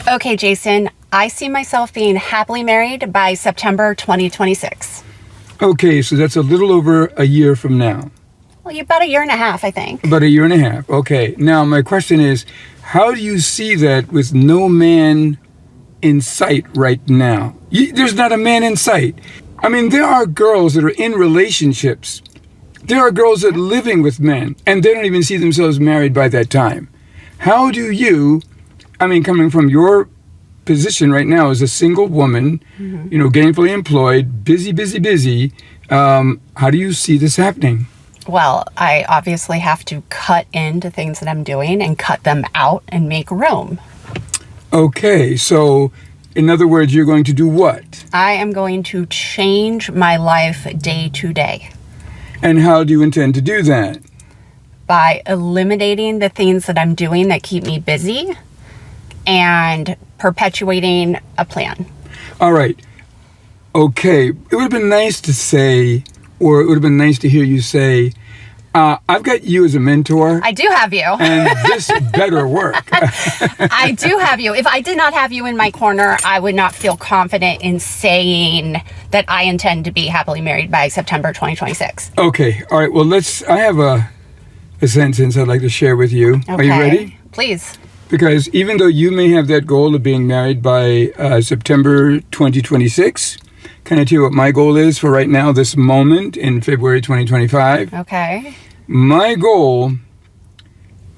Okay, Jason, I see myself being happily married by September 2026. Okay, so that's a little over a year from now. Well, about a year and a half, I think. About a year and a half. Okay. Now, my question is, how do you see that with no man in sight right now? There's not a man in sight. I mean, there are girls that are in relationships. There are girls that are living with men, and they don't even see themselves married by that time. How do you, coming from your position right now as a single woman, gainfully employed, busy, how do you see this happening? Well, I obviously have to cut into things that I'm doing and cut them out and make room. Okay, so in other words, you're going to do what? I am going to change my life day to day. And how do you intend to do that? By eliminating the things that I'm doing that keep me busy and perpetuating a plan. All right. Okay. It would have been nice to say, or it would have been nice to hear you say, I've got you as a mentor. I do have you. And this better work. I do have you. If I did not have you in my corner, I would not feel confident in saying that I intend to be happily married by September 2026. Okay. All right. Well, I have a sentence I'd like to share with you. Okay. Are you ready? Please. Because even though you may have that goal of being married by September 2026, can I tell you what my goal is for right now, this moment in February 2025? Okay. My goal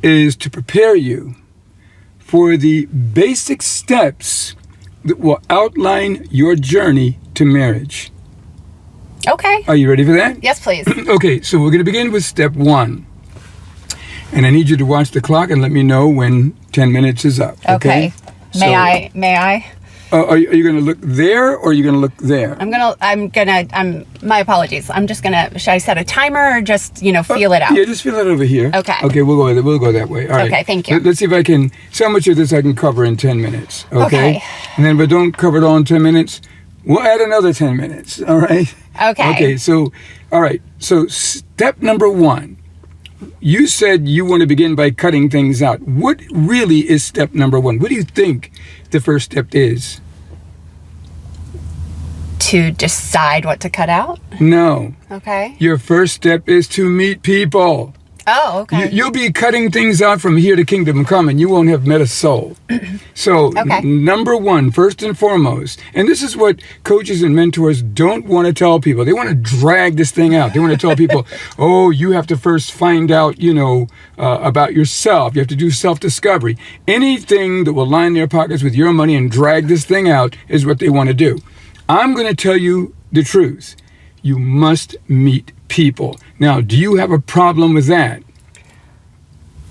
is to prepare you for the basic steps that will outline your journey to marriage. Okay. Are you ready for that? Yes, please. Okay, so we're going to begin with step 1. And I need you to watch the clock and let me know when 10 minutes is up. Okay. May I? Are you going to look there or are you going to look there? My apologies. Should I set a timer or just, feel it out? Yeah, just feel it over here. Okay. Okay, we'll go that way. All right. Okay, thank you. Let's see if I can, see how much of this I can cover in 10 minutes. Okay. And then if I don't cover it all in 10 minutes, we'll add another 10 minutes. All right. Okay. Okay, so, all right. So step number 1. You said you want to begin by cutting things out. What really is step number 1? What do you think the first step is? To decide what to cut out? No. Okay. Your first step is to meet people. Oh, okay. You'll be cutting things out from here to kingdom come, and you won't have met a soul. So, number 1, first and foremost, and this is what coaches and mentors don't want to tell people. They want to drag this thing out. They want to tell people, oh, you have to first find out, about yourself. You have to do self-discovery. Anything that will line their pockets with your money and drag this thing out is what they want to do. I'm going to tell you the truth. You must meet people. Now, do you have a problem with that?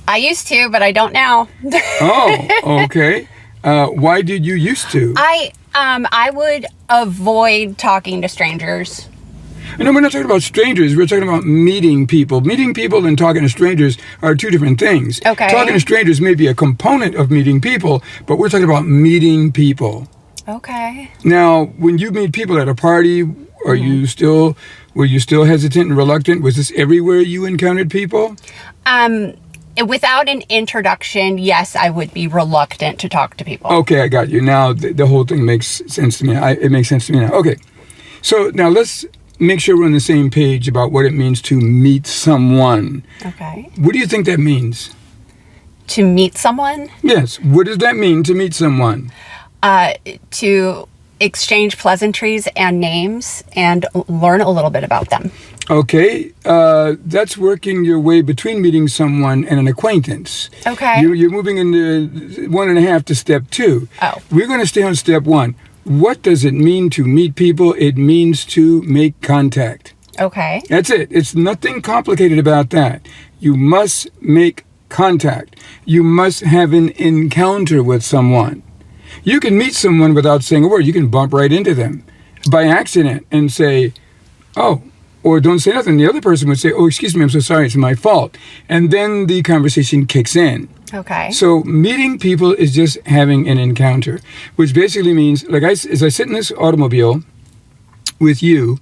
I used to, but I don't now. Oh, okay. Why did you used to? I would avoid talking to strangers. No, we're not talking about strangers. We're talking about meeting people. Meeting people and talking to strangers are two different things. Okay. Talking to strangers may be a component of meeting people, but we're talking about meeting people. Okay. Now, when you meet people at a party, were you still hesitant and reluctant? Was this everywhere you encountered people? Without an introduction, yes, I would be reluctant to talk to people. Okay, I got you. Now, the whole thing makes sense to me. It makes sense to me now. Okay. So now let's make sure we're on the same page about what it means to meet someone. Okay. What do you think that means? To meet someone? Yes. What does that mean to meet someone? To exchange pleasantries and names and learn a little bit about them. Okay, that's working your way between meeting someone and an acquaintance. Okay. You're moving into 1.5 to step 2. Oh. We're going to stay on step 1. What does it mean to meet people? It means to make contact. Okay. That's it. It's nothing complicated about that. You must make contact. You must have an encounter with someone. You can meet someone without saying a word. You can bump right into them by accident and say, oh, or don't say nothing. The other person would say, oh, excuse me, I'm so sorry, it's my fault. And then the conversation kicks in. Okay. So meeting people is just having an encounter, which basically means, as I sit in this automobile with you,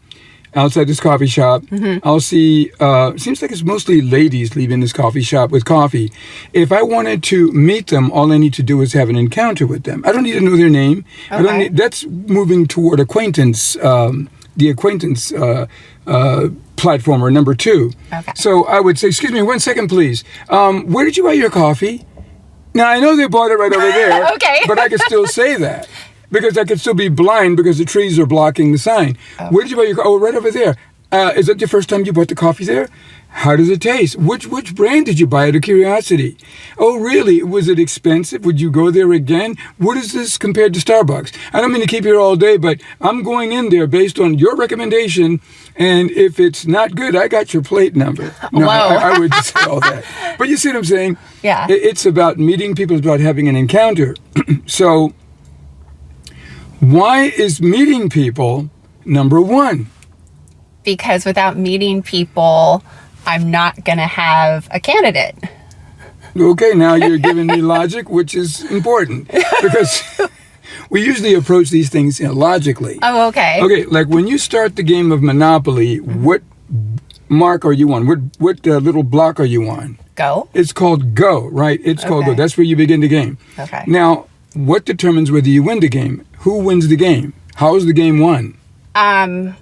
outside this coffee shop. I'll see, seems like it's mostly ladies leaving this coffee shop with coffee. If I wanted to meet them, all I need to do is have an encounter with them. I don't need to know their name. Okay. I don't need, that's moving toward acquaintance, the acquaintance platform, or number 2. Okay. So I would say, excuse me, 1 second, please. Where did you buy your coffee? Now, I know they bought it right over there, Okay. but I could still say that because I could still be blind because the trees are blocking the sign. Okay. Where did you buy your coffee? Oh, right over there. Is that the first time you bought the coffee there? How does it taste? Which brand did you buy out of curiosity? Oh, really? Was it expensive? Would you go there again? What is this compared to Starbucks? I don't mean to keep you here all day, but I'm going in there based on your recommendation, and if it's not good, I got your plate number. No, Whoa. I would just say all that. But you see what I'm saying? Yeah. It's about meeting people. It's about having an encounter. So why is meeting people number 1? Because without meeting people, I'm not going to have a candidate. Okay, now you're giving me logic, which is important because we usually approach these things logically. Oh, okay. Okay, like when you start the game of Monopoly, what mark are you on? What little block are you on? Go. It's called Go, right? It's called Go. Okay. That's where you begin the game. Okay. Now, what determines whether you win the game? Who wins the game? How is the game won?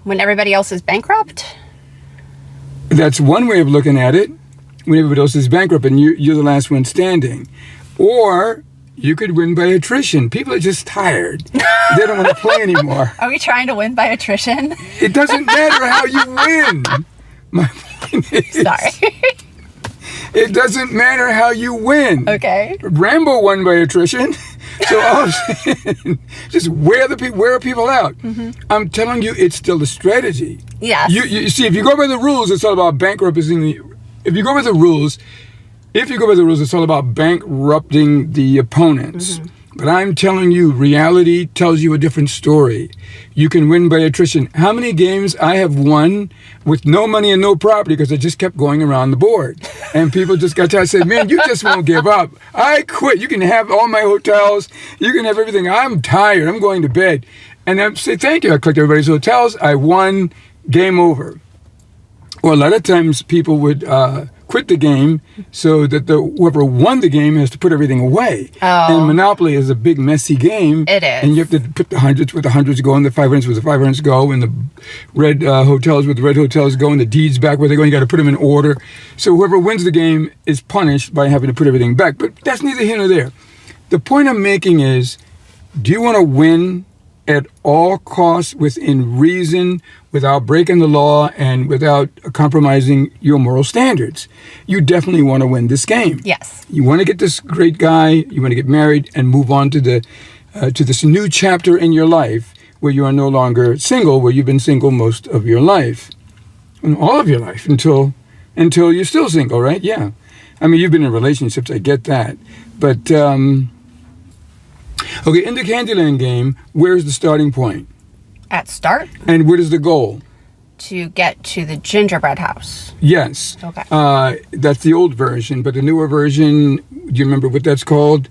When everybody else is bankrupt? That's one way of looking at it. When everybody else is bankrupt and you're the last one standing. Or you could win by attrition. People are just tired. They don't want to play anymore. Are we trying to win by attrition? It doesn't matter how you win. My point is, Sorry. it doesn't matter how you win. Okay. Rambo won by attrition. So all I'm saying, just wear people out. I'm telling you, it's still a strategy. Yes. You see, if you go by the rules, it's all about bankrupting. If you go by the rules, it's all about bankrupting the opponents. But I'm telling you, reality tells you a different story. You can win by attrition. How many games I have won with no money and no property because I just kept going around the board. And people just got tired. I said, man, you just won't give up. I quit. You can have all my hotels. You can have everything. I'm tired. I'm going to bed. And I say, thank you. I clicked everybody's hotels. I won. Game over. Well, a lot of times people would quit the game so that whoever won the game has to put everything away. Oh. And Monopoly is a big, messy game. It is. And you have to put the hundreds where the hundreds go and the 500s where the 500s go and the red hotels where the red hotels go and the deeds back where they go. You got to put them in order. So whoever wins the game is punished by having to put everything back. But that's neither here nor there. The point I'm making is, do you want to win at all costs within reason, without breaking the law and without compromising your moral standards? You definitely want to win this game. Yes. You want to get this great guy, you want to get married and move on to this new chapter in your life where you are no longer single, where you've been single most of your life. And all of your life until you're still single, right? Yeah. I mean, you've been in relationships, I get that. But okay, in the Candyland game, where's the starting point? At start? And what is the goal? To get to the gingerbread house. Yes. Okay. That's the old version, but the newer version, do you remember what that's called?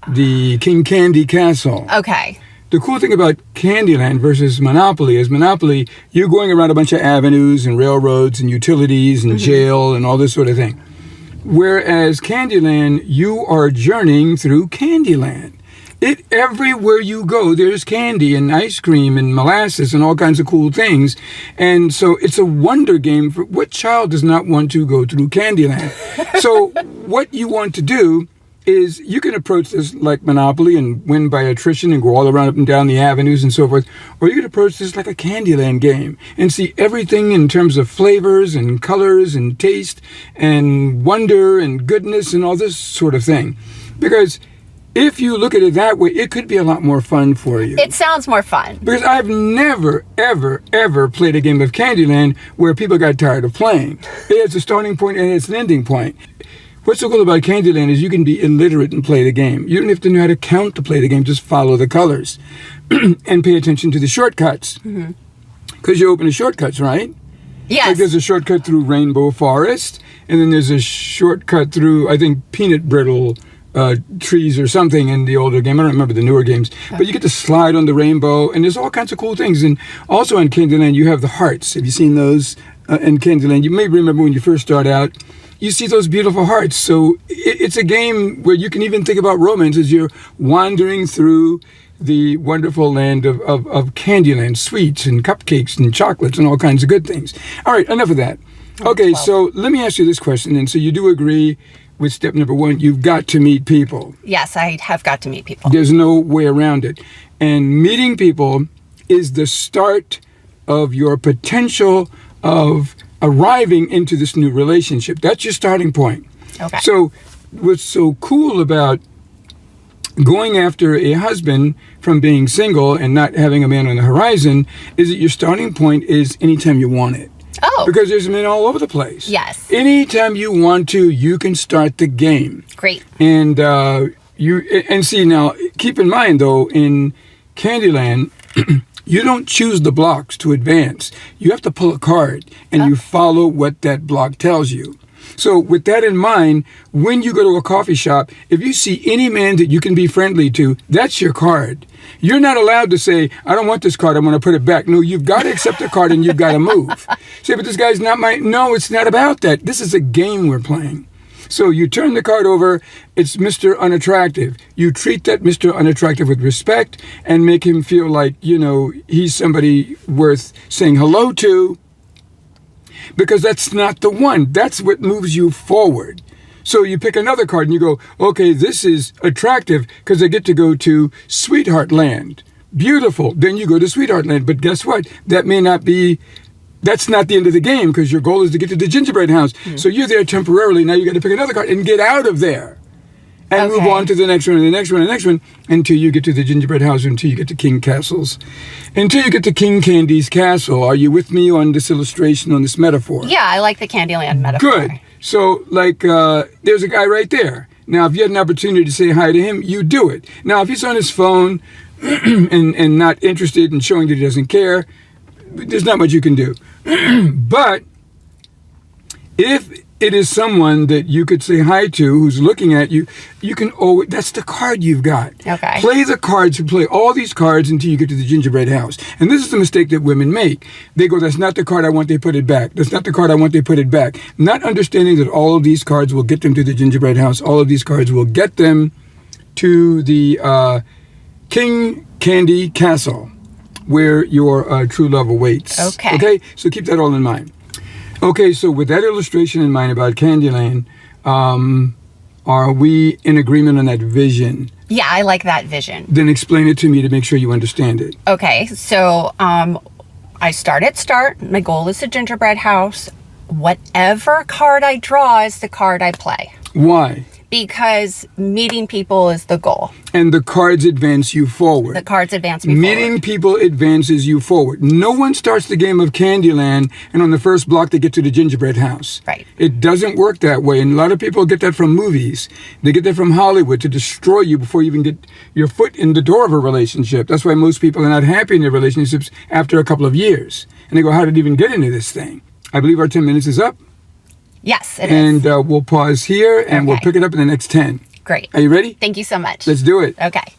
The King Candy Castle. Okay. The cool thing about Candyland versus Monopoly is Monopoly, you're going around a bunch of avenues and railroads and utilities and jail and all this sort of thing. Whereas Candyland, you are journeying through Candyland. Everywhere you go, there's candy and ice cream and molasses and all kinds of cool things. And so it's a wonder game. For what child does not want to go through Candyland? So what you want to do is you can approach this like Monopoly and win by attrition and go all around up and down the avenues and so forth. Or you can approach this like a Candyland game and see everything in terms of flavors and colors and taste and wonder and goodness and all this sort of thing. Because if you look at it that way, it could be a lot more fun for you. It sounds more fun. Because I've never, ever, ever played a game of Candyland where people got tired of playing. It has a starting point and it's an ending point. What's so cool about Candyland is you can be illiterate and play the game. You don't have to know how to count to play the game. Just follow the colors and pay attention to the shortcuts. Because you open the shortcuts, right? Yes. Like there's a shortcut through Rainbow Forest, and then there's a shortcut through, I think, Peanut Brittle trees or something in the older game. I don't remember the newer games. But you get to slide on the rainbow, and there's all kinds of cool things. And also in Candyland, you have the hearts. Have you seen those in Candyland? You may remember when you first start out, you see those beautiful hearts. So it's a game where you can even think about romance as you're wandering through the wonderful land of Candyland, sweets and cupcakes and chocolates and all kinds of good things. All right, enough of that. Okay, so let me ask you this question. And so you do agree with step number 1, you've got to meet people. Yes, I have got to meet people. There's no way around it. And meeting people is the start of your potential of arriving into this new relationship. That's your starting point. Okay. So what's so cool about going after a husband from being single and not having a man on the horizon is that your starting point is anytime you want it. Oh. Because there's men all over the place. Yes. Anytime you want to, you can start the game. Great. And see now, keep in mind though, in Candyland, you don't choose the blocks to advance. You have to pull a card and you follow what that block tells you. So with that in mind, when you go to a coffee shop, if you see any man that you can be friendly to, that's your card. You're not allowed to say, I don't want this card, I'm going to put it back. No, you've got to accept the card and you've got to move. Say, but this guy's not No, it's not about that. This is a game we're playing. So you turn the card over, it's Mr. Unattractive. You treat that Mr. Unattractive with respect and make him feel like, he's somebody worth saying hello to. Because that's not the one. That's what moves you forward. So you pick another card and you go, okay, this is attractive because I get to go to Sweetheart Land. Beautiful. Then you go to Sweetheart Land. But guess what? That's not the end of the game because your goal is to get to the gingerbread house. So you're there temporarily. Now you got to pick another card and get out of there. And move on to the next one and the next one and the next one until you get to the gingerbread house, until you get to King Castles. Until you get to King Candy's castle. Are you with me on this illustration, on this metaphor? Yeah, I like the Candyland metaphor. Good. So, there's a guy right there. Now, if you had an opportunity to say hi to him, you do it. Now, if he's on his phone and not interested in showing that he doesn't care, there's not much you can do. But if it is someone that you could say hi to who's looking at you, you can always, that's the card you've got. Okay. Play the cards, play all these cards until you get to the gingerbread house. And this is the mistake that women make. They go, that's not the card I want, they put it back. That's not the card I want, they put it back. Not understanding that all of these cards will get them to the gingerbread house. All of these cards will get them to the King Candy Castle, where your true love awaits. Okay. Okay? So keep that all in mind. Okay, so with that illustration in mind about Candyland, are we in agreement on that vision? Yeah, I like that vision. Then explain it to me to make sure you understand it. Okay, so I start at start. My goal is the gingerbread house. Whatever card I draw is the card I play. Why? Because meeting people is the goal. And the cards advance you forward. The cards advance me Meeting forward. people advances you forward. No one starts the game of Candyland and on the first block they get to the gingerbread house. Right. It doesn't work that way. And a lot of people get that from movies. They get that from Hollywood to destroy you before you even get your foot in the door of a relationship. That's why most people are not happy in their relationships after a couple of years. And they go, how did I even get into this thing? I believe our 10 minutes is up. Yes, it And is. we'll pause here and we'll pick it up in the next 10. Great. Are you ready? Thank you so much. Let's do it. Okay.